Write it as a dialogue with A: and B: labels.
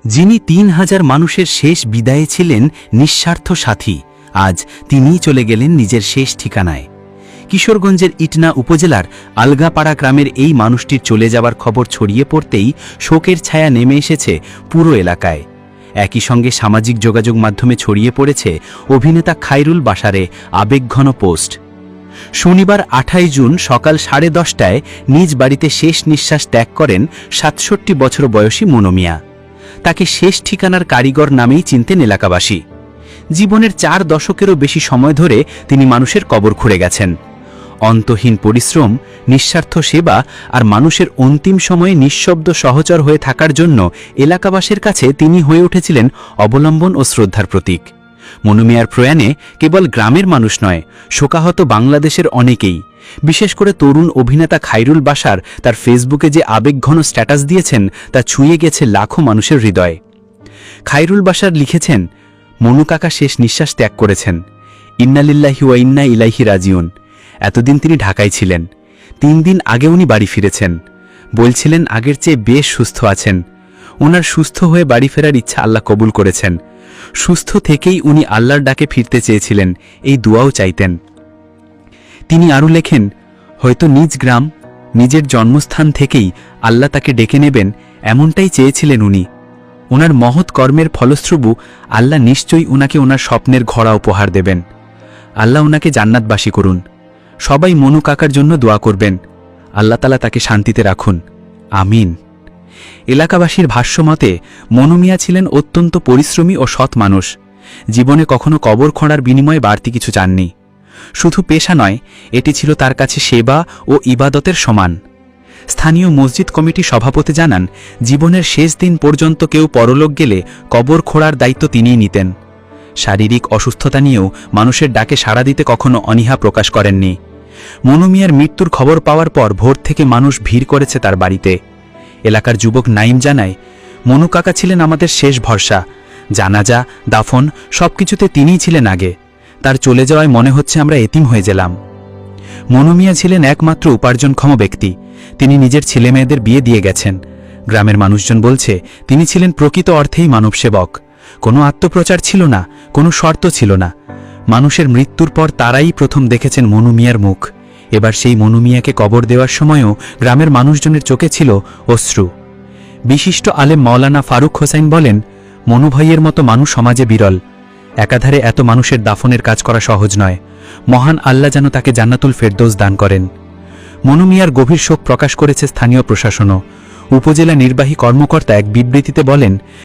A: যিনি ৩,০০০ মানুষের শেষ বিদায়ে ছিলেন নিঃস্বার্থ সাথী, আজ তিনিই চলে গেলেন নিজের শেষ ঠিকানায়। কিশোরগঞ্জের ইটনা উপজেলার আলগাপাড়া গ্রামের এই মানুষটির চলে যাওয়ার খবর ছড়িয়ে পড়তেই শোকের ছায়া নেমে এসেছে পুরো এলাকায়। একই সঙ্গে সামাজিক যোগাযোগ মাধ্যমে ছড়িয়ে পড়েছে অভিনেতা খায়রুল বাশারে আবেগঘন পোস্ট। শনিবার ২৮ জুন সকাল 10:30টায় নিজ বাড়িতে শেষ নিঃশ্বাস ত্যাগ করেন ৬৭ বছর বয়সী মনু মিয়া। তাকে শেষ ঠিকানার কারিগর নামেই চিনতেন এলাকাবাসী। জীবনের ৪ দশকেরও বেশি সময় ধরে তিনি মানুষের কবর খুঁড়ে গেছেন। অন্তহীন পরিশ্রম, নিঃস্বার্থ সেবা আর মানুষের অন্তিম সময়ে নিঃশব্দ সহচর হয়ে থাকার জন্য এলাকাবাসীর কাছে তিনি হয়ে উঠেছিলেন অবলম্বন ও শ্রদ্ধার প্রতীক। মনু মিয়ার প্রয়াণে কেবল গ্রামের মানুষ নয়, শোকাহত বাংলাদেশের অনেকেই, বিশেষ করে তরুণ অভিনেতা খায়রুল বাশার তার ফেসবুকে যে আবেগঘন স্ট্যাটাস দিয়েছেন তা ছুঁয়ে গেছে লাখো মানুষের হৃদয়। খায়রুল বাশার লিখেছেন, মনু কাকা শেষ নিঃশ্বাস ত্যাগ করেছেন। ইন্না লিল্লাহি ওয়া ইন্না ইলাইহি রাজিউন। এতদিন তিনি ঢাকায় ছিলেন। ৩ দিন আগে উনি বাড়ি ফিরেছেন। বলছিলেন আগের চেয়ে বেশ সুস্থ আছেন। ওনার সুস্থ হয়ে বাড়ি ফেরার ইচ্ছা আল্লাহ কবুল করেছেন। সুস্থ থেকেই উনি আল্লাহর ডাকে ফিরতে চেয়েছিলেন, এই দোয়াও চাইতেন। তিনি আরও লেখেন, হয়তো নিজ গ্রাম, নিজের জন্মস্থান থেকেই আল্লাহ তাকে ডেকে নেবেন, এমনটাই চেয়েছিলেন উনি। ওনার মহৎ কর্মের ফলশ্রুবু আল্লাহ নিশ্চয়ই ওনাকে ওনার স্বপ্নের ঘোড়া উপহার দেবেন। আল্লাহ ওনাকে জান্নাতবাসী করুন। সবাই মনু কাকার জন্য দোয়া করবেন, আল্লাহ তাআলা তাকে শান্তিতে রাখুন, আমিন। এলাকাবাসীর ভাষ্যমতে মনু মিয়া ছিলেন অত্যন্ত পরিশ্রমী ও সৎ মানুষ। জীবনে কখনো কবর খোঁড়ার বিনিময়ে বাড়তি কিছু চাননি। শুধু পেশা নয়, এটি ছিল তার কাছে সেবা ও ইবাদতের সমান। স্থানীয় মসজিদ কমিটি সভাপতি জানান, জীবনের শেষ দিন পর্যন্ত কেউ পরলোক গেলে কবর খোঁড়ার দায়িত্ব তিনিই নিতেন। শারীরিক অসুস্থতা নিয়েও মানুষের ডাকে সাড়া দিতে কখনো অনীহা প্রকাশ করেননি। মনু মিয়ার মৃত্যুর খবর পাওয়ার পর ভোর থেকে মানুষ ভিড় করেছে তার বাড়িতে। এলাকার যুবক নাইম জানায়, মনু কাকা ছিলেন আমাদের শেষ ভরসা। জানাজা, দাফন সবকিছুতে তিনিই ছিলেন আগে। তার চলে যাওয়ায় মনে হচ্ছে আমরা এতিম হয়ে গেলাম। মনু মিয়া ছিলেন একমাত্র উপার্জনক্ষম ব্যক্তি। তিনি নিজের ছেলেমেয়েদের বিয়ে দিয়ে গেছেন। গ্রামের মানুষজন বলছে তিনি ছিলেন প্রকৃত অর্থেই মানবসেবক। কোনো আত্মপ্রচার ছিল না, কোনো শর্ত ছিল না। মানুষের মৃত্যুর পর তারাই প্রথম দেখেছেন মনু মিয়ার মুখ। এবার সেই মনু মিয়াকে কবর দেওয়ার সময়ও গ্রামের মানুষজনের চোখে ছিল অশ্রু। বিশিষ্ট আলেম মাওলানা ফারুক হোসাইন বলেন, মনু ভাইয়ের মতো মানুষ সমাজে বিরল। একাধারে এত মানুষের দাফনের কাজ করা সহজ নয়। মহান আল্লাহ যেন তাকে জান্নাতুল ফেরদৌস দান করেন। মনু মিয়ার গভীর শোক প্রকাশ করেছে স্থানীয় প্রশাসনও। উপজেলা নির্বাহী কর্মকর্তা এক বিবৃতিতে বলেন,